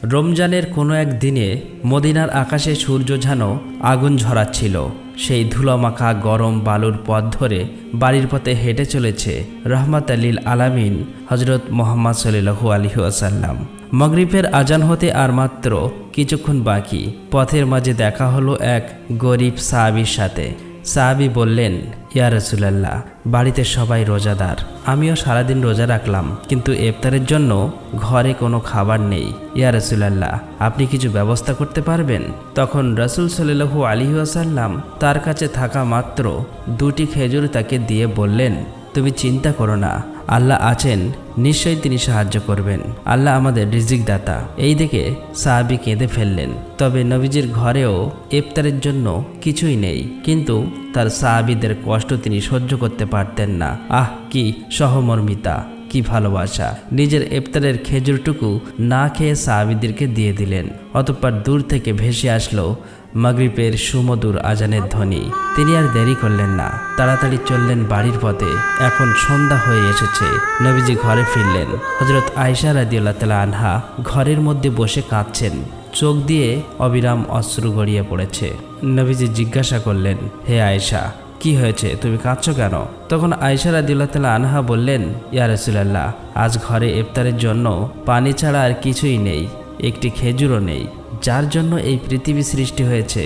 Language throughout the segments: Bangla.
রমজানের কোনো এক দিনে মদিনার আকাশে সূর্য যেন আগুন ঝরাচ্ছিল। সেই ধুলোমাখা গরম বালুর পথ ধরে বাড়ির পথে হেঁটে চলেছে রহমাত লিল আলামিন হজরত মুহাম্মদ সাল্লাল্লাহু আলাইহি ওয়াসাল্লাম। মাগরিবের আজান হতে আর মাত্র কিছুক্ষণ বাকি। পথের মাঝে দেখা হলো এক গরিব সাহাবীর সাথে। সাহাবী বললেন, ইয়া রাসূলুল্লাহ, বাড়িতে সবাই রোজাদার, আমিও সারাদিন রোজা রাখলাম, কিন্তু ইফতারের জন্য ঘরে কোনো খাবার নেই। ইয়া রাসূলুল্লাহ, আপনি কিছু ব্যবস্থা করতে পারবেন? তখন রাসূল সাল্লাল্লাহু আলাইহি ওয়াসাল্লাম তার কাছে থাকা মাত্র 2টি খেজুর তাকে দিয়ে বললেন, তুমি চিন্তা করো না, আল্লাহ আছেন, নিশ্চয়ই তিনি সাহায্য করবেন। আল্লাহ আমাদের রিজিক দাতা। এই দেখে সাহাবী কেঁদে ফেললেন। তবে নবীজির ঘরেও ইফতারের জন্য কিছুই নেই, কিন্তু তার সাহাবীদের কষ্ট তিনি সহ্য করতে পারতেন না। আহ, কি সহমর্মিতা, কি ভালোবাসা! নিজের ইফতারের খেজুরটুকু না খেয়ে সাহাবীদেরকে দিয়ে দিলেন। অতঃপর দূর থেকে ভেসে আসলো মাগরিবের সুমধুর আজানের ধ্বনি। তিনি আর দেরি করলেন না, তাড়াতাড়ি চললেন বাড়ির পথে। এখন সন্ধ্যা হয়ে এসেছে। নবীজি ঘরে ফিরলেন। হযরত আয়েশা রাদিয়াল্লাহু তাআলা আনহা ঘরের মধ্যে বসে কাঁদছেন। চোখ দিয়ে অবিরাম অশ্রু গড়িয়ে পড়েছে। নবীজি জিজ্ঞাসা করলেন, হে আয়েশা, কি হয়েছে, তুমি কাঁদছো কেন? তখন আয়েশা রাদিয়াল্লাহু তাআলা আনহা বললেন, ইয়া রাসূলুল্লাহ, আজ ঘরে ইফতারের জন্য পানি ছাড়া আর কিছুই নেই, একটি খেজুরও নেই। যার জন্য এই পৃথিবী সৃষ্টি হয়েছে,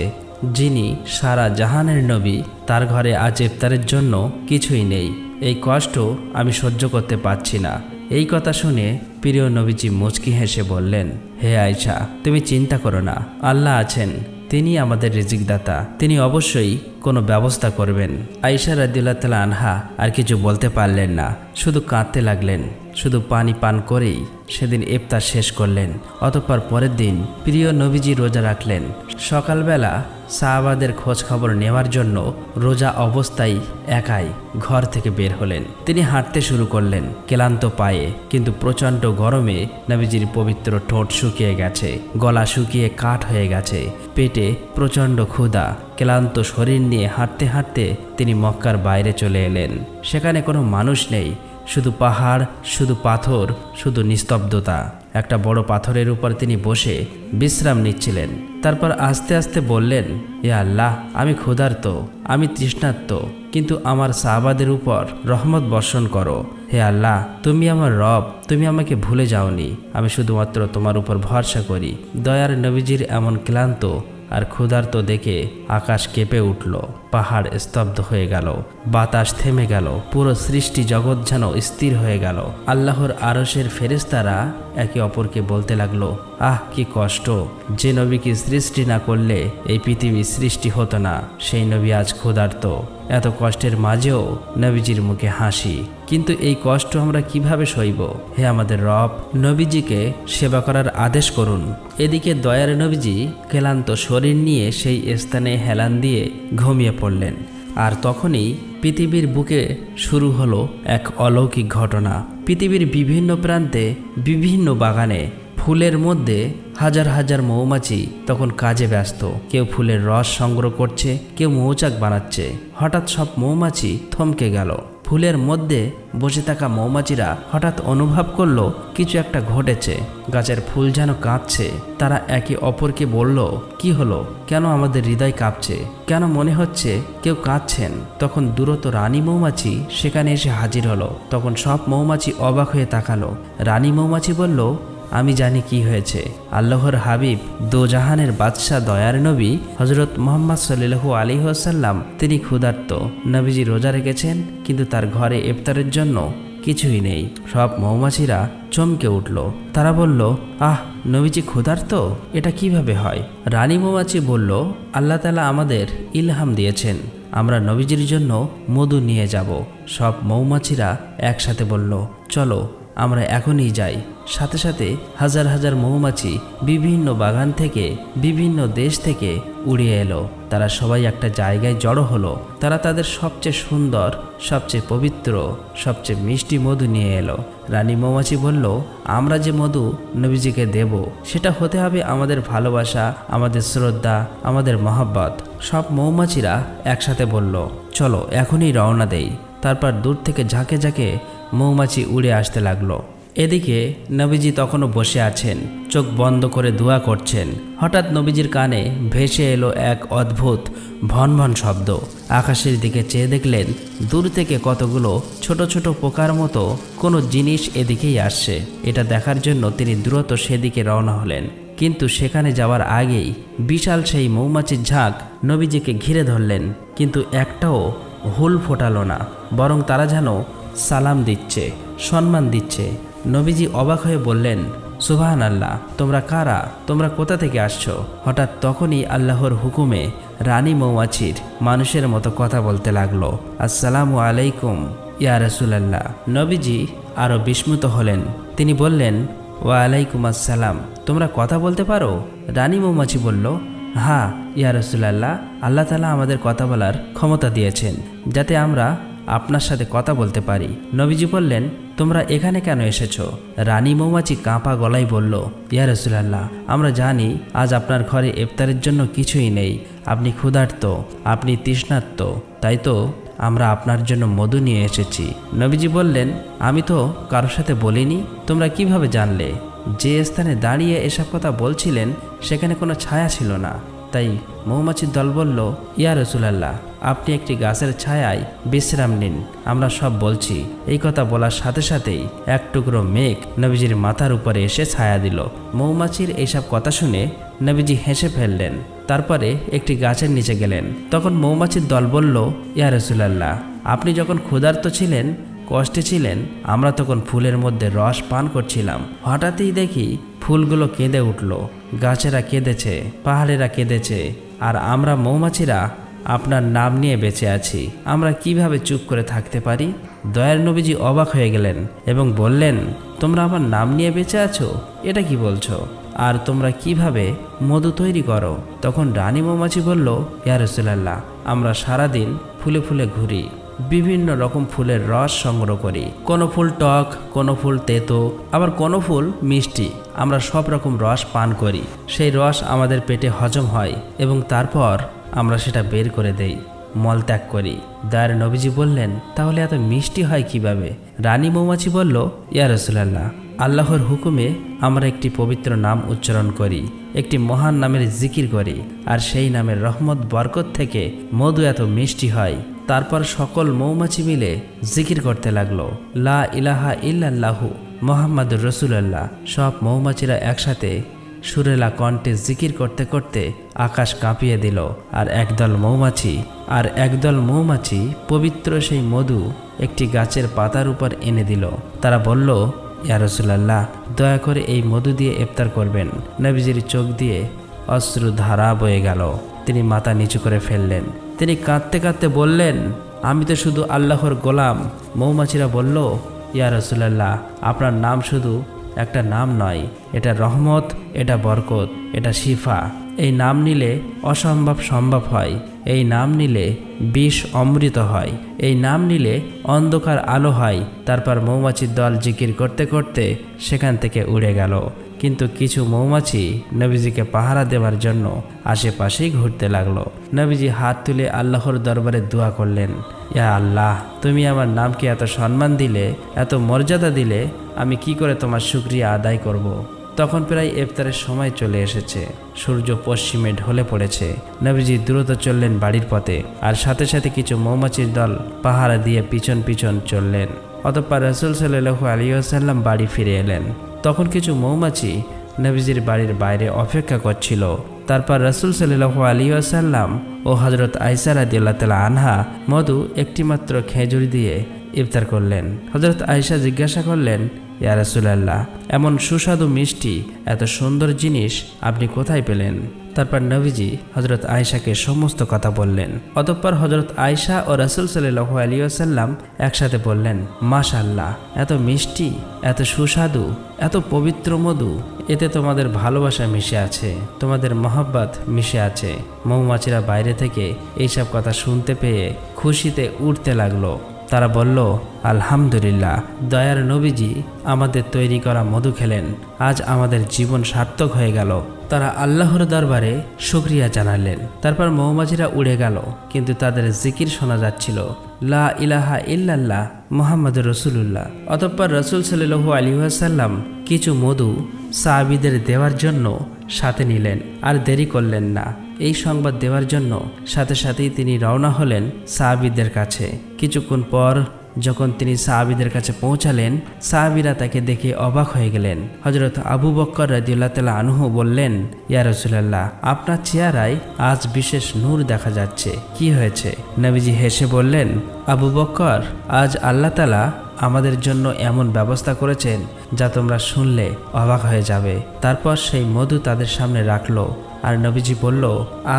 যিনি সারা জাহানের নবী, তার ঘরে আজ ইফতারের জন্য কিছুই নেই। এই কষ্ট আমি সহ্য করতে পারছি না। এই কথা শুনে প্রিয় নবীজি মুচকি হেসে বললেন, হে আয়েশা, তুমি চিন্তা করো না, আল্লাহ আছেন, তিনি আমাদের রিজিকদাতা, তিনি অবশ্যই কোনো ব্যবস্থা করবেন। আয়েশা রাদিয়াল্লাহু তাআলা আনহা আর কিছু বলতে পারলেন না, শুধু কাঁদতে লাগলেন। শুধু পানি পান করেই সেদিন ইফতার শেষ করলেন। অতঃপর পরের দিন প্রিয় নবীজি রোজা রাখলেন। সকালবেলা সাহাবাদের খোঁজ খবর নেওয়ার জন্য রোজা অবস্থায় একাই ঘর থেকে বের হলেন। তিনি হাঁটতে শুরু করলেন ক্লান্ত পায়ে, কিন্তু প্রচণ্ড গরমে নবীজির পবিত্র ঠোঁট শুকিয়ে গেছে, গলা শুকিয়ে কাঠ হয়ে গেছে, পেটে প্রচণ্ড ক্ষুধা। ক্লান্ত শরীর নিয়ে হাঁটতে হাঁটতে তিনি মক্কার বাইরে চলে এলেন। সেখানে কোনো মানুষ নেই, শুধু পাহাড়, শুধু পাথর, শুধু নিস্তব্ধতা। একটা বড় পাথরের উপর তিনি বসে বিশ্রাম নিচ্ছিলেন। তারপর আস্তে আস্তে বললেন, ইয়া আল্লাহ, আমি ক্ষুধার্ত, আমি তৃষ্ণার্ত, কিন্তু আমার সাহাবাদের উপর রহমত বর্ষণ করো। হে আল্লাহ, তুমি আমার রব, তুমি আমাকে ভুলে যাওনি, আমি শুধুমাত্র তোমার উপর ভরসা করি। দয়ার নবীজির এমন ক্লান্ত আর ক্ষুধার্ত দেখে আকাশ কেঁপে উঠল, পাহাড় স্তব্ধ হয়ে গেল, বাতাস থেমে গেল, পুরো সৃষ্টি জগৎ যেন স্থির হয়ে গেল। আল্লাহর আরশের ফেরেশতারা একে অপরকে বলতে লাগলো, আহ, কি কষ্ট! যে নবীকে সৃষ্টি না করলে এই পৃথিবী সৃষ্টি হতো না, সেই নবী আজ ক্ষুধার্ত। এত কষ্টের মাঝেও নবীজির মুখে হাসি। কিন্তু এই কষ্ট আমরা কিভাবে সইব? হে আমাদের রব, নবীজিকে সেবা করার আদেশ করুন। এদিকে দয়ার নবীজি ক্লান্ত শরীর নিয়ে সেই স্থানে হেলান দিয়ে ঘুমিয়ে পড়লেন। আর তখনই পৃথিবীর বুকে শুরু হলো এক অলৌকিক ঘটনা। পৃথিবীর বিভিন্ন প্রান্তে, বিভিন্ন বাগানে, ফুলের মধ্যে হাজার হাজার মৌমাছি তখন কাজে ব্যস্ত। কেউ ফুলের রস সংগ্রহ করছে, কেউ মৌচাক বানাচ্ছে। হঠাৎ সব মৌমাছি থমকে গেল। ফুলের মধ্যে বসে থাকা মৌমাছিরা হঠাৎ অনুভব করলো কিছু একটা ঘটেছে। গাছের ফুল যেন কাঁপছে। তারা একে অপরকে বলল, কি হলো? কেন আমাদের হৃদয় কাঁপছে? কেন মনে হচ্ছে কেউ কাঁদছেন? তখন দূরত রানী মৌমাছি সেখানে এসে হাজির হলো। তখন সব মৌমাছি অবাক হয়ে তাকালো। রানী মৌমাছি বলল, আমি জানি কি হয়েছে। আল্লাহর হাবিব, দোজাহানের বাদশাহ, দয়ার নবী হযরত মুহাম্মদ সাল্লাল্লাহু আলাইহি ওয়াসাল্লাম, তিনি ক্ষুধার্ত। নবীজি রোজা রেখেছেন, কিন্তু তার ঘরে ইফতারের জন্য কিছুই নেই। সব মৌমাছিরা চমকে উঠল। তারা বলল, আহ, নবীজি ক্ষুধার্ত? এটা কিভাবে হয়? রানী মৌমাছি বলল, আল্লাহ তাআলা আমাদের ইলহাম দিয়েছেন, আমরা নবীজির জন্য মধু নিয়ে যাব। সব মৌমাছিরা একসাথে বলল, চলো আমরা এখনই যাই। সাথে সাথে হাজার হাজার মৌমাছি বিভিন্ন বাগান থেকে, বিভিন্ন দেশ থেকে উড়ে এলো। তারা সবাই একটা জায়গায় জড়ো হলো। তারা তাদের সবচেয়ে সুন্দর, সবচেয়ে পবিত্র, সবচেয়ে মিষ্টি মধু নিয়ে এলো। রানী মৌমাছি বলল, আমরা যে মধু নবীজিকে দেব, সেটা হতে হবে আমাদের ভালোবাসা, আমাদের শ্রদ্ধা, আমাদের মহব্বত। সব মৌমাছিরা একসাথে বলল, চলো এখনই রওনা দেই। তারপর দূর থেকে ঝাঁকে ঝাঁকে মৌমাছি উড়ে আসতে লাগলো। এদিকে নবীজি তখনও বসে আছেন, চোখ বন্ধ করে দোয়া করছেন। হঠাৎ নবীজির কানে ভেসে এলো এক অদ্ভুত ভনভন শব্দ। আকাশের দিকে চেয়ে দেখলেন দূর থেকে কতগুলো ছোট ছোট পোকার মতো কোনো জিনিস এদিকেই আসছে। এটা দেখার জন্য তিনি দ্রুত সেদিকে রওনা হলেন, কিন্তু সেখানে যাওয়ার আগেই বিশাল সেই মৌমাছির ঝাঁক নবীজিকে ঘিরে ধরলেন, কিন্তু একটাও হুল ফোটালো না, বরং তারা যেন সালাম দিচ্ছে, সম্মান দিচ্ছে। নবীজি অবাক হয়ে বললেন, সুবহানাল্লাহ, তোমরা কারা? তোমরা কোথা থেকে আসছো? হঠাৎ তখনই আল্লাহর হুকুমে রানী মৌমাছির মানুষের মতো কথা বলতে লাগলো, আসসালামু আলাইকুম ইয়া রাসূলুল্লাহ। নবীজি আরও বিস্মিত হলেন। তিনি বললেন, ওয়ালাইকুম আসসালাম, তোমরা কথা বলতে পারো? রানী মৌমাছি বলল, হ্যাঁ ইয়া রাসূলুল্লাহ, আল্লাহ তাআলা আমাদের কথা বলার ক্ষমতা দিয়েছেন যাতে আমরা আপনার সাথে কথা বলতে পারি। নবীজি বললেন, তোমরা এখানে কেন এসেছো? রানী মৌমাছি কাঁপা গলায় বলল, ইয়া রাসূলুল্লাহ, আমরা জানি আজ আপনার ঘরে ইফতারের জন্য কিছুই নেই। আপনি ক্ষুধার্ত, আপনি তৃষ্ণার্ত, তাই তো আমরা আপনার জন্য মধু নিয়ে এসেছি। নবীজি বললেন, আমি তো কারোর সাথে বলিনি, তোমরা কিভাবে জানলে? যে স্থানে দাঁড়িয়ে এসব কথা বলছিলেন সেখানে কোনো ছায়া ছিল না। তাই মৌমাছির দল বলল, ইয়া রাসূলুল্লাহ, আপনি একটি গাছের ছায়ায় বিশ্রাম নিন, আমরা সব বলছি। এই কথা বলার সাথে সাথেই এক টুকরো মেঘ নবীজির মাথার উপরে এসে ছায়া দিল। মৌমাছির এইসব কথা শুনে নবীজি হেসে ফেললেন। তারপরে একটি গাছের নিচে গেলেন। তখন মৌমাছির দল বলল, ইয়া রাসূলুল্লাহ, আপনি যখন ক্ষুধার্ত ছিলেন, কষ্টে ছিলেন, আমরা তখন ফুলের মধ্যে রস পান করছিলাম। হঠাৎই দেখি ফুলগুলো কেঁদে উঠল, গাছেরা কেঁদেছে, পাহাড়েরা কেঁদেছে, আর আমরা মৌমাছিরা আপনার নাম নিয়ে বেঁচে আছি। আমরা কিভাবে চুপ করে থাকতে পারি? দয়ার নবীজি অবাক হয়ে গেলেন এবং বললেন, তোমরা আমার নাম নিয়ে বেঁচে আছো? এটা কি বলছো? আর তোমরা কিভাবে মধু তৈরি করো? তখন রানী মৌমাছি বলল, ইয়া রাসূলুল্লাহ, আমরা সারাদিন ফুলে ফুলে ঘুরি, বিভিন্ন রকম ফুলের রস সংগ্রহ করি। কোনো ফুল টক, কোনো ফুল তেতো, আবার কোনো ফুল মিষ্টি। আমরা সব রকম রস পান করি। সেই রস আমাদের পেটে হজম হয় এবং তারপর আমরা সেটা বের করে দেই, মলত্যাগ করি। দয়ার নবীজি বললেন, তাহলে এত মিষ্টি হয় কিভাবে? রানী মৌমাছি বলল, ইয়া রাসূলুল্লাহ, আল্লাহর হুকুমে আমরা একটি পবিত্র নাম উচ্চারণ করি, একটি মহান নামের জিকির করি, আর সেই নামের রহমত বরকত থেকে মধু এত মিষ্টি হয়। তারপর সকল মৌমাছি মিলে জিকির করতে লাগলো, লা ইলাহা ইল্লাল্লাহু মুহাম্মাদুর রাসূলুল্লাহ। সব মৌমাছিরা একসাথে সুরেলা কণ্ঠে জিকির করতে করতে আকাশ কাঁপিয়ে দিল। আর একদল মৌমাছি পবিত্র সেই মধু একটি গাছের পাতার উপর এনে দিল। তারা বলল, ইয়া রাসূলুল্লাহ, দয়া করে এই মধু দিয়ে ইফতার করবেন। নবীজির চোখ দিয়ে অশ্রু ধারা বয়ে গেল। তিনি মাথা নিচু করে ফেললেন। তিনি কাঁদতে কাঁদতে বললেন, আমি তো শুধু আল্লাহর গোলাম। মৌমাছিরা বলল, ইয়া রাসূলুল্লাহ, আপনার নাম শুধু একটা নাম নয়, এটা রহমত, এটা বরকত, এটা শিফা। এই নাম নিলে অসম্ভব সম্ভব হয়। এই নাম নিলে বিষ অমৃত হয়। এই নাম নিলে অন্ধকার আলো হয়। তারপর মৌমাছির দল জিকির করতে করতে সেখান থেকে উড়ে গেল। কিন্তু কিছু মৌমাছি নবীজিকে পাহারা দেওয়ার জন্য আশেপাশেই ঘুরতে লাগলো। নবীজি হাত তুলে আল্লাহর দরবারে দোয়া করলেন, ইয়া আল্লাহ, তুমি আমার নামকে এত সম্মান দিলে, এত মর্যাদা দিলে, আমি কি করে তোমার শুকরিয়া আদায় করব। তখন প্রায় ইফতারের সময় চলে এসেছে। সূর্য পশ্চিমে ঢলে পড়েছে। নবীজি দ্রুত চললেন বাড়ির পথে, আর সাথে সাথে কিছু মৌমাছির দল পাহারা দিয়ে পিছন পিছন চললেন। অতঃপর রাসূল সাল্লাল্লাহু আলাইহি ওয়াসাল্লাম বাড়ি ফিরে এলেন। তখন কিছু মৌমাছি নবীজির বাড়ির বাইরে অপেক্ষা করছিল। তারপর রাসূল সাল্লাল্লাহু আলাইহি ওয়াসাল্লাম ও হযরত আয়েশা রাদিয়াল্লাহু তাআলা আনহা মধু একটিমাত্র খেজুর দিয়ে ইফতার করলেন। হযরত আয়েশা জিজ্ঞাসা করলেন, ইয়া রাসূলুল্লাহ, এমন সুস্বাদু মিষ্টি, এত সুন্দর জিনিস আপনি কোথায় পেলেন? তারপর নবীজি হযরত আয়েশাকে সমস্ত কথা বললেন। অতঃপর হযরত আয়েশা ও রাসূল সাল্লাল্লাহু আলাইহি ওয়াসাল্লাম একসাথে বললেন, মাশাআল্লাহ, এত মিষ্টি, এত সুস্বাদু, এত পবিত্র মধু, এতে তোমাদের ভালোবাসা মিশে আছে, তোমাদের মহব্বত মিশে আছে। মৌমাছিরা বাইরে থেকে এইসব কথা শুনতে পেয়ে খুশিতে উঠতে লাগলো। তারা বলল, আলহামদুলিল্লাহ, দয়ার নবীজি আমাদের তৈরি করা মধু খেলেন, আজ আমাদের জীবন সার্থক হয়ে গেল। তারা আল্লাহর দরবারে শুকরিয়া জানালেন। তারপর মৌমাছিরা উড়ে গেল, কিন্তু তাদের জিকির শোনা যাচ্ছিল, লা ইলাহা ইল্লাল্লাহ মুহাম্মাদুর রাসূলুল্লাহ। অতঃপর রাসূল সাল্লাল্লাহু আলাইহি ওয়াসাল্লাম কিছু মধু সাহাবীদের দেওয়ার জন্য সাথে নিলেন, আর দেরি করলেন না। এই সংবাদ দেওয়ার জন্য সাথে সাথেই তিনি রওনা হলেন সাহাবীদের কাছে। কিছুক্ষণ পর যখন তিনি সাহাবীদের কাছে পৌঁছালেন, সাহাবীরা তাকে দেখে অবাক হয়ে গেলেন। হযরত আবু বকর রাদিয়াল্লাহু তাআলা আনহু বললেন, ইয়া রাসূলুল্লাহ, আপনার চেহারায় আজ বিশেষ নূর দেখা যাচ্ছে, কি হয়েছে? নবীজি হেসে বললেন, আবু বকর, আজ আল্লাহ তাআলা আমাদের জন্য এমন ব্যবস্থা করেছেন যা তোমরা শুনলে অবাক হয়ে যাবে। তারপর সেই মধু তাদের সামনে রাখলো, আর নবীজি বলল,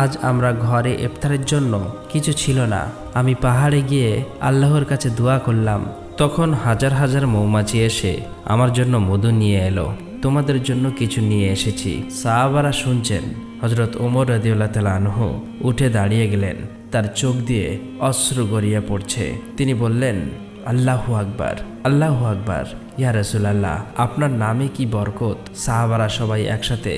আজ আমরা ঘরে ইফতারের জন্য কিছু ছিল না, আমি পাহাড়ে গিয়ে আল্লাহর কাছে দোয়া করলাম। তখন হাজার হাজার মৌমাছি এসে আমার জন্য মধু নিয়ে এলো, তোমাদের জন্য কিছু নিয়ে এসেছি। সাহাবারা শুনছেন। হযরত ওমর রাদিয়াল্লাহু তাআলা আনহু উঠে দাঁড়িয়ে গেলেন, তার চোখ দিয়ে অশ্রু গড়িয়ে পড়ছে। তিনি বললেন, আল্লাহু আকবার, আল্লাহু আকবার, ইয়া রাসূলুল্লাহ, আপনার নামে কি বরকত। সাহাবারা সবাই একসাথে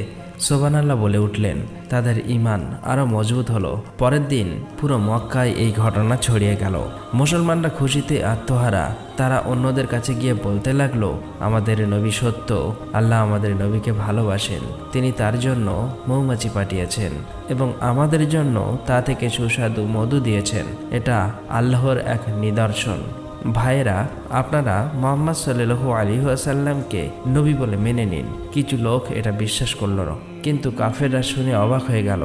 সুবহানাল্লাহ বলে উঠলেন। তাদের ঈমান আরো মজবুত হলো। পরের দিন পুরো মক্কায় এই ঘটনা ছড়িয়ে গেল। মুসলমানরা খুশিতে আত্মহারা। তারা অন্যদের কাছে গিয়ে বলতে লাগলো, আমাদের নবী সত্য, আল্লাহ আমাদের নবীকে ভালোবাসেন, তিনি তার জন্য মৌমাছি পাঠিয়েছেন এবং আমাদের জন্য তা থেকে সুস্বাদু মধু দিয়েছেন। এটা আল্লাহর এক নিদর্শন। ভাইয়েরা, আপনারা মুহাম্মদ সাল্লাল্লাহু আলাইহি ওয়াসাল্লামকে নবী বলে মেনে নিন। কিছু লোক এটা বিশ্বাস করল না, কিন্তু কাফেররা শুনে অবাক হয়ে গেল,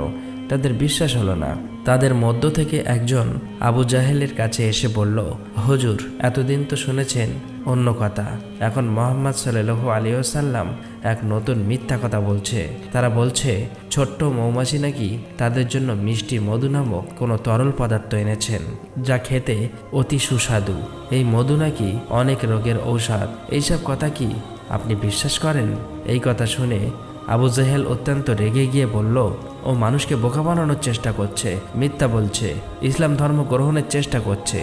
তাদের বিশ্বাস হলো না। তাদের মধ্য থেকে একজন আবু জাহেলের কাছে এসে বলল, হুজুর, এতদিন তো শুনেছেন অন্য কথা, এখন মুহাম্মদ সাল্লাল্লাহু আলাইহি ওয়াসাল্লাম এক নতুন মিথ্যা কথা বলছে। তারা বলছে ছোট্ট মৌমাছি নাকি তাদের জন্য মিষ্টি মধু নামক কোনো তরল পদার্থ এনেছেন, যা খেতে অতি সুস্বাদু। এই মধু নাকি অনেক রোগের ঔষধ। এইসব কথা কি আপনি বিশ্বাস করেন? এই কথা শুনে আবু জাহেল অত্যন্ত রেগে গিয়ে বলল, ও মানুষকে বোকা বানানোর চেষ্টা করছে, মিথ্যা বলছে, ইসলাম ধর্ম গ্রহণের চেষ্টা করছে।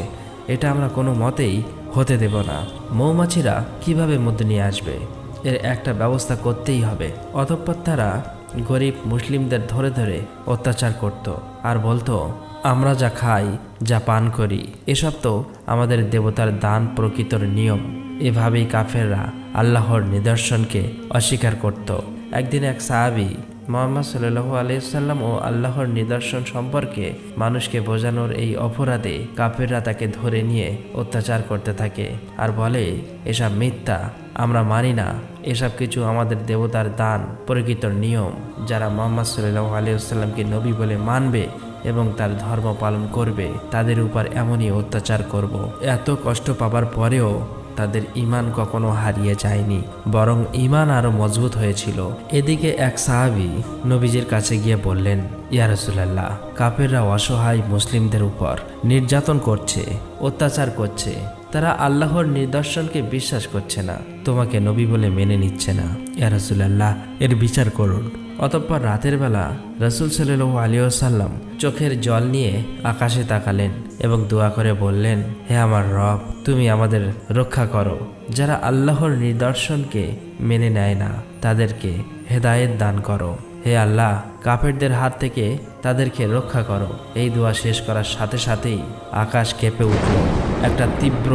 এটা আমরা কোনো মতেই হতে দেব না। মৌমাছিরা কিভাবে মধু নিয়ে আসবে? এর একটা ব্যবস্থা করতেই হবে। অতঃপর তারা গরিব মুসলিমদের ধরে ধরে অত্যাচার করত আর বলতো, আমরা যা খাই, যা পান করি, এসব তো আমাদের দেবতার দান প্রকৃতর নিয়ম। এভাবেই কাফেররা আল্লাহর নিদর্শনকে অস্বীকার করত। একদিন এক সাহাবী মুহাম্মদ সাল্লাল্লাহু আলাইহি ওয়াসাল্লাম ও আল্লাহর নিদর্শন সম্পর্কে মানুষকে বোঝানোর এই অপরাধে কাফেররা তাকে ধরে নিয়ে অত্যাচার করতে থাকে আর বলে, এসব মিথ্যা, আমরা মানি না, এসব কিছু আমাদের দেবতার দান প্রকৃতর নিয়ম। যারা মুহাম্মদ সাল্লাল্লাহু আলাইহি ওয়াসাল্লামকে নবী বলে মানবে এবং তার ধর্ম পালন করবে, তাদের উপর এমনই অত্যাচার করব। এত কষ্ট পাবার পরেও তাদের ঈমান কখনো হারিয়ে যায়নি, বরং ঈমান আরো মজবুত হয়েছিল। এদিকে এক সাহাবী নবীজির কাছে গিয়ে বললেন, ইয়া রাসূলুল্লাহ, কাফেররা অসহায় মুসলিমদের উপর নির্যাতন করছে, অত্যাচার করছে। তারা আল্লাহর নিদর্শনকে বিশ্বাস করছে না, তোমাকে নবী বলে মেনে নিচ্ছে না। ইয়া রাসূলুল্লাহ, এর বিচার করুন। অতঃপর রাতের বেলা রাসূল সাল্লাল্লাহু আলাইহি ওয়াসাল্লাম চোখের জল নিয়ে আকাশে তাকালেন এবং দোয়া করে বললেন, হে আমার রব, তুমি আমাদের রক্ষা করো। যারা আল্লাহর নিদর্শনকে মেনে নেয় না, তাদেরকে হেদায়েত দান করো। হে আল্লাহ, কাফেরদের হাত থেকে তাদেরকে রক্ষা করো। এই দোয়া শেষ করার সাথে সাথেই আকাশ কেঁপে উঠল, একটা তীব্র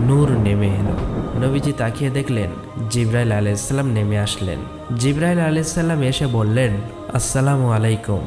নূর নেমে এলো। নবীজি তাকিয়ে দেখলেন জিবরাইল আলাইহিস সালাম নেমে আসলেন। জিবরাইল আলাইহিস সালাম এসে বললেন, আসসালামু আলাইকুম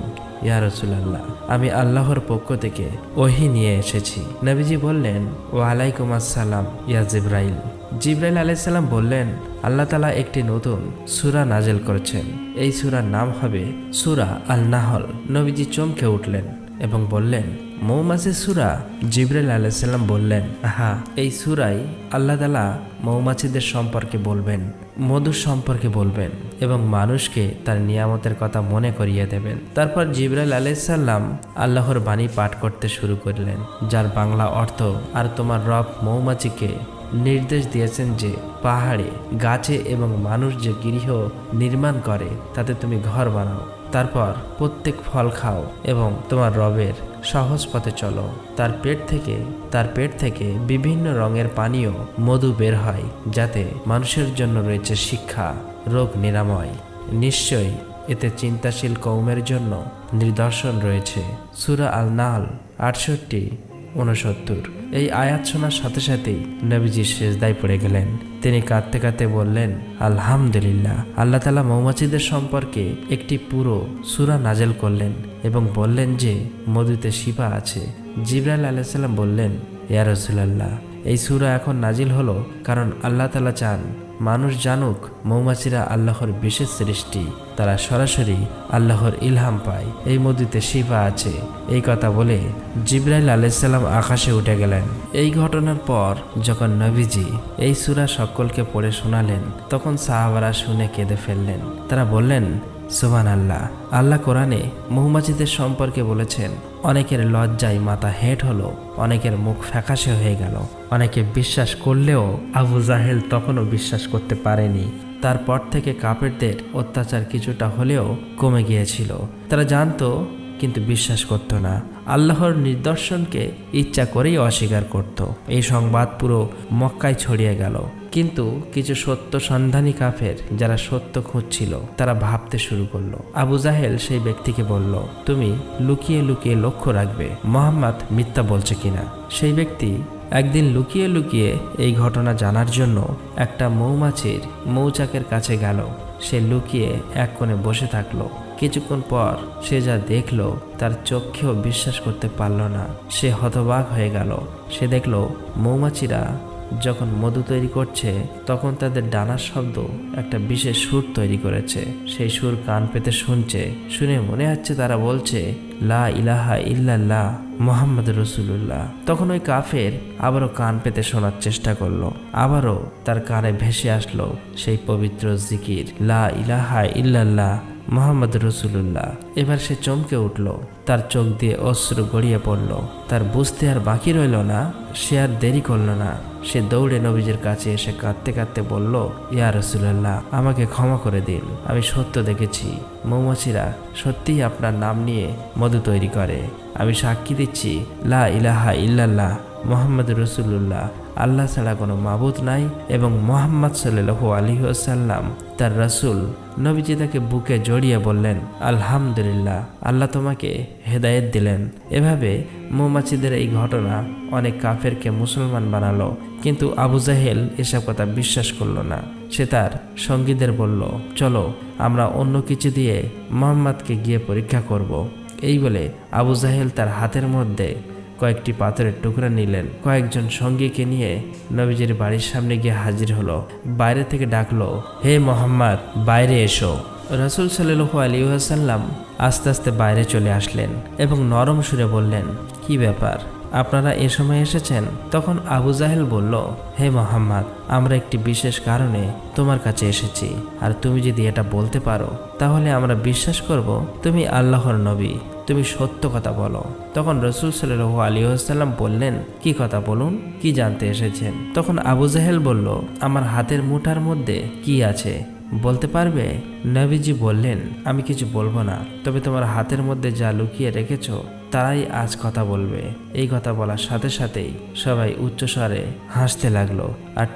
ইয়া রাসূলুল্লাহ, আমি আল্লাহর পক্ষ থেকে ওহী নিয়ে এসেছি। নবীজি বললেন, ওয়ালাইকুম আসসালাম ইয়া জিবরাইল। জিবরাইল আলাইহিস সালাম বললেন, আল্লাহ তাআলা একটি নতুন সূরা নাযিল করেছেন, এই সূরার নাম হবে সূরা আল-নাহল। নবীজি চমকে উঠলেন এবং বললেন, মৌমাছির সূরা? জিবরাইল আলাইহিস সালাম বললেন, হ্যাঁ, এই সূরায় আল্লাহ তাআলা মৌমাছিদের সম্পর্কে বলবেন, মধুর সম্পর্কে বলবেন এবং মানুষকে তার নিয়ামতের কথা মনে করিয়ে দেবেন। তারপর জিবরাইল আলাইহিস সালাম আল্লাহর বাণী পাঠ করতে শুরু করলেন, যার বাংলা অর্থ, আর তোমার রব মৌমাছিকে নির্দেশ দিয়েছেন যে পাহাড়ে, গাছে এবং মানুষ যে গৃহ নির্মাণ করে তাতে তুমি ঘর বানাও। তারপর প্রত্যেক ফল খাও এবং তোমার রবের সহজ পথে চলো। তার পেট থেকে বিভিন্ন রঙের পানীয় মধু বের হয়, যাতে মানুষের জন্য রয়েছে শিক্ষা, রোগ নিরাময়। নিশ্চয়ই এতে চিন্তাশীল কওমের জন্য নিদর্শন রয়েছে। সূরা আল-নাহল 68-69। এই আয়াত শোনার সাথে সাথেই নবীজি সিজদায় পড়ে গেলেন। তিনি কাঁদতে কাঁদতে বললেন, আলহামদুলিল্লাহ। আল্লাহ তাআলা মৌমাছিদের সম্পর্কে একটি পুরো সূরা নাজেল করলেন এবং বললেন যে মধুতে শিফা আছে। জিবরাইল আলাইহিস সালাম বললেন, ইয়া রাসূলুল্লাহ, এই সূরা এখন নাজিল হলো কারণ আল্লাহ তাআলা চান মানুষ জানুক মৌমাছিরা আল্লাহর বিশেষ সৃষ্টি। তারা সরাসরি আল্লাহর ইলহাম পায়। এই মধুতে শিফা আছে। এই কথা বলে জিবরাইল আলাইহিস সালাম আকাশে উঠে গেলেন। এই ঘটনার পর যখন নবীজি এই সূরা সকলকে পড়ে শোনালেন, তখন সাহাবারা শুনে কেঁদে ফেললেন। তারা বললেন, সুবহানাল্লাহ। আল্লাহ কোরআনে মৌমাছিদের সম্পর্কে বলেছেন, অনেকের লজ্জায় মাথা হেঁট হলো, অনেকের মুখ ফ্যাকাশে হয়ে গেল। অনেকে বিশ্বাস করলেও আবু জাহেল তখনও বিশ্বাস করতে পারেনি। তারপর থেকে কাফেরদের অত্যাচার কিছুটা হলেও কমে গিয়েছিল। তারা জানতো কিন্তু বিশ্বাস করত না। আল্লাহর নিদর্শনকে ইচ্ছা করেই অস্বীকার করত। এই সংবাদ পুরো মক্কায় ছড়িয়ে গেল। কিন্তু কিছু সত্য সন্ধানী কাফের যারা সত্য খুঁজছিল, তারা ভাবতে শুরু করলো। আবু জাহেল সেই ব্যক্তিকে বলল, তুমি লুকিয়ে লুকিয়ে লক্ষ্য রাখবে মুহাম্মদ মিথ্যা বলছে কিনা। সেই ব্যক্তি একদিন লুকিয়ে লুকিয়ে এই ঘটনা জানার জন্য একটা মৌমাছির মৌচাকের কাছে গেল। সে লুকিয়ে এক কোণে বসে থাকলো। কিছুক্ষণ পর সে যা দেখলো তার চোখেও বিশ্বাস করতে পারল না। সে হতবাক হয়ে গেল। সে দেখলো মৌমাছিরা যখন মধু তৈরি করছে তখন তাদের ডানার শব্দ একটা বিশেষ সুর তৈরি করেছে। সেই সুর কান পেতে শুনছে। শুনে মনে হচ্ছে তারা বলছে, লা ইলাহা ইল্লাল্লাহ মুহাম্মদ রাসূলুল্লাহ। তখন ওই কাফের আবারও কান পেতে শোনার চেষ্টা করলো। আবারও তার কানে ভেসে আসলো সেই পবিত্র জিকির, লা ইলাহা ইল্লাল্লাহ মুহাম্মদ রাসূলুল্লাহ। এবার সে চমকে উঠল। তার চোখ দিয়ে অশ্রু গড়িয়ে পড়ল। তার বুঝতে আর বাকি রইল না। সে আর দেরি করল না। সে দৌড়ে নবীজির কাছে এসে কাঁদতে কাঁদতে বলল, ইয়া রাসূলুল্লাহ, আমাকে ক্ষমা করে দিন। আমি সত্য দেখেছি, মৌমাছিরা সত্যিই আপনার নাম নিয়ে মধু তৈরি করে। আমি সাক্ষী দিচ্ছি, লা ইলাহা ইল্লাল্লাহ মুহাম্মদ রাসূলুল্লাহ, আল্লাহ ছাড়া কোনো মাবুদ নাই এবং মুহাম্মদ সাল্লাল্লাহু আলাইহি ওয়াসাল্লাম তার রাসূল। নবীজি তাকে বুকে জড়িয়ে বললেন, আলহামদুলিল্লাহ, আল্লাহ তোমাকে হেদায়েত দিলেন। এভাবে মৌমাছিদের এই ঘটনা অনেক কাফেরকে মুসলমান বানালো। কিন্তু আবু জাহেল এসব কথা বিশ্বাস করল না। সে তার সঙ্গীদের বলল, চলো আমরা অন্য কিছু দিয়ে মুহাম্মদকে গিয়ে পরীক্ষা করব। এই বলে আবু জাহেল তার হাতের মধ্যে কয়েকটি পাথরের টুকরা নিলেন। কয়েকজন সঙ্গীকে নিয়ে নবীজির বাড়ির সামনে গিয়ে হাজির হলো। বাইরে থেকে ডাকলো, হে মুহাম্মদ, বাইরে এসো। রাসূল সাল্লাল্লাহু আলাইহি ওয়াসাল্লাম আস্তে আস্তে বাইরে চলে আসলেন এবং নরম সুরে বললেন, কি ব্যাপার, আপনারা এ সময় এসেছেন? তখন আবু জাহেল বলল, হে মুহাম্মদ, আমরা একটি বিশেষ কারণে তোমার কাছে এসেছি। আর তুমি যদি এটা বলতে পারো তাহলে আমরা বিশ্বাস করব তুমি আল্লাহর নবী। তুমি সত্য কথা বলো। তখন রাসূল সাল্লাল্লাহু আলাইহি ওয়াসাল্লাম বললেন, কি কথা বলুন, কি জানতে এসেছেন? তখন আবু জাহেল বলল, আমার হাতের মুঠার মধ্যে কি আছে বলতে পারবে? নবীজি বললেন, আমি কিছু বলবো না, তবে তোমার হাতের মধ্যে যা লুকিয়ে রেখেছো তারাই আজ কথা বলবে। এই কথা বলার সাথে সাথেই সবাই উচ্চস্বরে হাসতে লাগলো। আর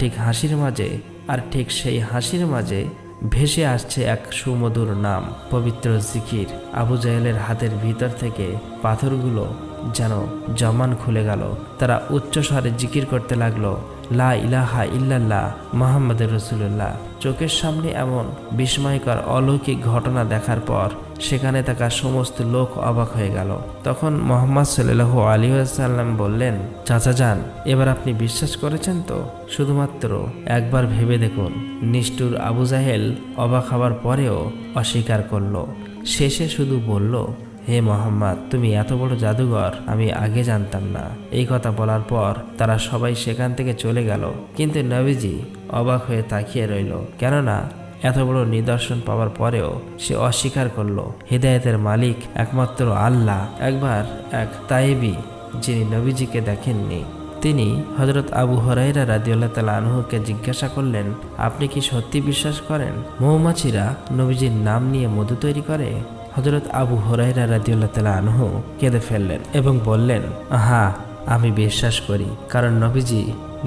ঠিক সেই হাসির মাঝে ভেসে আসছে এক সুমধুর নাম, পবিত্র জিকির। আবু জাহেলের হাতের ভিতর থেকে পাথরগুলো যেন জমান খুলে গেল। তারা উচ্চস্বরে জিকির করতে লাগলো, লা ইলাহা ইল্লাল্লাহ মুহাম্মদ রাসূলুল্লাহ। চোখের সামনে এমন বিস্ময়কর অলৌকিক ঘটনা দেখার পর সেখানে থাকা সমস্ত লোক অবাক হয়ে গেল। তখন মুহাম্মদ সাল্লাল্লাহু আলাইহি ওয়াসাল্লাম বললেন, চাচা যান, এবার আপনি বিশ্বাস করেছেন তো? শুধুমাত্র একবার ভেবে দেখুন। নিষ্ঠুর আবু জাহেল অবাক হওয়ার পরেও অস্বীকার করলো। শেষে শুধু বলল, হে মুহাম্মদ, তুমি এত বড় জাদুঘর আমি আগে জানতাম না। এই কথা বলার পর তারা সবাই সেখান থেকে চলে গেল। কিন্তু নবীজি অবাক হয়ে তাকিয়ে রইল, কেননা এত বড় নিদর্শন পাওয়ার পরেও সে অস্বীকার করলো হিদায়াতের মালিক একমাত্র আল্লাহ। একবার এক তায়েবী যিনি নবীজিকে দেখেননি তিনি হযরত আবু হুরায়রা রাদিয়াল্লাহু তাআলা আনহুকে জিজ্ঞাসা করলেন, আপনি কি সত্যি বিশ্বাস করেন মৌমাছিরা নবীজির নাম নিয়ে মধু তৈরি করে? হযরত আবু হুরায়রা রাদিয়াল্লাহু তাআলা আনহু কেঁদে ফেললেন এবং বললেন, হ্যাঁ, আমি বিশ্বাস করি, কারণ নবীজি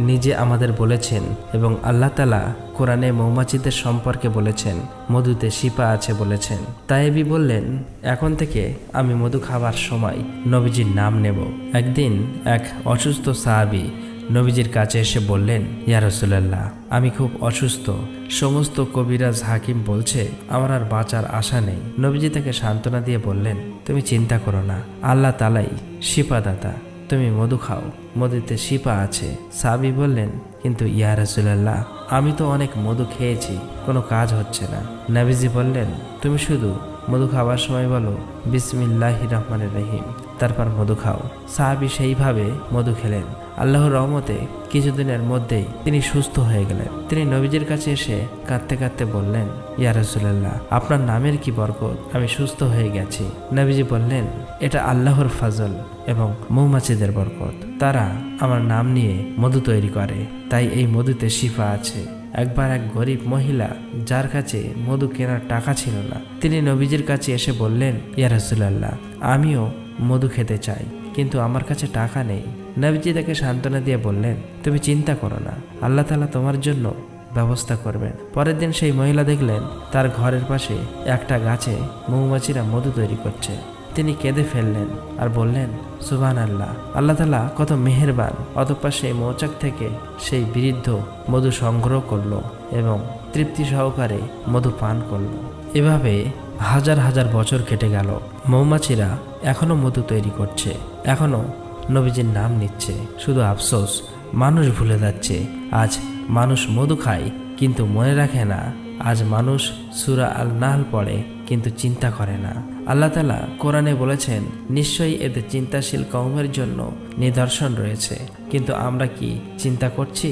নিজে আমাদের বলেছেন এবং আল্লাহ তাআলা কোরআনে মৌমাছিদের সম্পর্কে বলেছেন মধুতে শিফা আছে বলেছেন। তায়েবি বললেন, এখন থেকে আমি মধু খাবার সময় নবীজির নাম নেব। একদিন এক অসুস্থ সাহাবী নবীজির কাছে এসে বললেন, ইয়া রাসূলুল্লাহ, আমি খুব অসুস্থ, সমস্ত কবিরাজ হাকিম বলছে আমার আর বাঁচার আশা নেই। নবীজি তাকে সান্ত্বনা দিয়ে বললেন, তুমি চিন্তা করো না, আল্লাহ তাআলাই শিফাদাতা, তুমি মধু খাও, মধুতে শিফা আছে। সাহাবী বললেন, কিন্তু ইয়া রাসূলুল্লাহ, আমি তো অনেক মধু খেয়েছি, কোনো কাজ হচ্ছে না। নবীজি বললেন, তুমি শুধু মধু খাওয়ার সময় বলো বিসমিল্লাহির রহমানির রহিম, তারপর মধু খাও। সাহাবী সেইভাবে মধু খেলেন। আল্লাহর রহমতে কিছুদিনের মধ্যেই তিনি সুস্থ হয়ে গেলেন। তিনি নবীজির কাছে এসে কাঁদতে কাঁদতে বললেন, ইয়া রাসূলুল্লাহ, আপনার নামের কি বরকত, আমি সুস্থ হয়ে গেছি। নবীজি বললেন, এটা আল্লাহর ফজল এবং মৌমাছিদের বরকত, তারা আমার নাম নিয়ে মধু তৈরি করে, তাই এই মধুতে শিফা আছে। একবার এক গরিব মহিলা, যার কাছে মধু কেনার টাকা ছিল না, তিনি নবীজির কাছে এসে বললেন, ইয়া রাসূলুল্লাহ, আমিও মধু খেতে চাই, কিন্তু আমার কাছে টাকা নেই। নবীজি তাকে সান্ত্বনা দিয়ে বললেন, তুমি চিন্তা করো না, আল্লাহ তাআলা তোমার জন্য ব্যবস্থা করবেন। পরের দিন সেই মহিলা দেখলেন তার ঘরের পাশে একটা গাছে মৌমাছিরা মধু তৈরি করছে। তিনি কেঁদে ফেললেন আর বললেন, সুবহানাল্লাহ, আল্লাহ তাআলা কত মেহেরবান। অতঃপর সেই মৌচাক থেকে সেই বৃদ্ধ মধু সংগ্রহ করলো এবং তৃপ্তি সহকারে মধু পান করলো। এভাবে হাজার হাজার বছর কেটে গেল। মৌমাছিরা এখনো মধু তৈরি করছে, এখনো নবীজির নাম নিচ্ছে। শুধু আফসোস, মানুষ ভুলে যাচ্ছে। আজ মানুষ মধু খায় কিন্তু মনে রাখে না। আজ মানুষ সূরা আল নাহল পড়ে কিন্তু চিন্তা করে না। আল্লাহ তাআলা কোরআনে বলেছেন, নিশ্চয়ই এতে চিন্তাশীল কওমের জন্য নিদর্শন রয়েছে, কিন্তু আমরা কি চিন্তা করছি?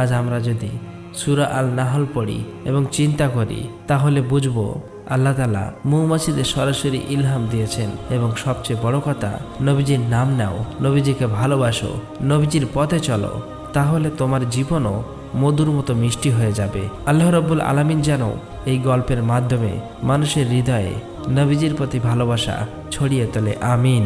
আজ আমরা যদি সূরা আল নাহল পড়ি এবং চিন্তা করি, তাহলে বুঝবো আল্লাহ তাআলা মৌমাছিদের সরাসরি ইলহাম দিয়েছেন। এবং সবচেয়ে বড় কথা, নবীজির নাম নাও, নবীজিকে ভালোবাসো, নবীজির পথে চলো, তাহলে তোমার জীবনও মধুর মতো মিষ্টি হয়ে যাবে। আল্লাহ রাব্বুল আলামিন যেন এই গল্পের মাধ্যমে মানুষের হৃদয়ে নবীজির প্রতি ভালোবাসা ছড়িয়ে তোলে। আমিন।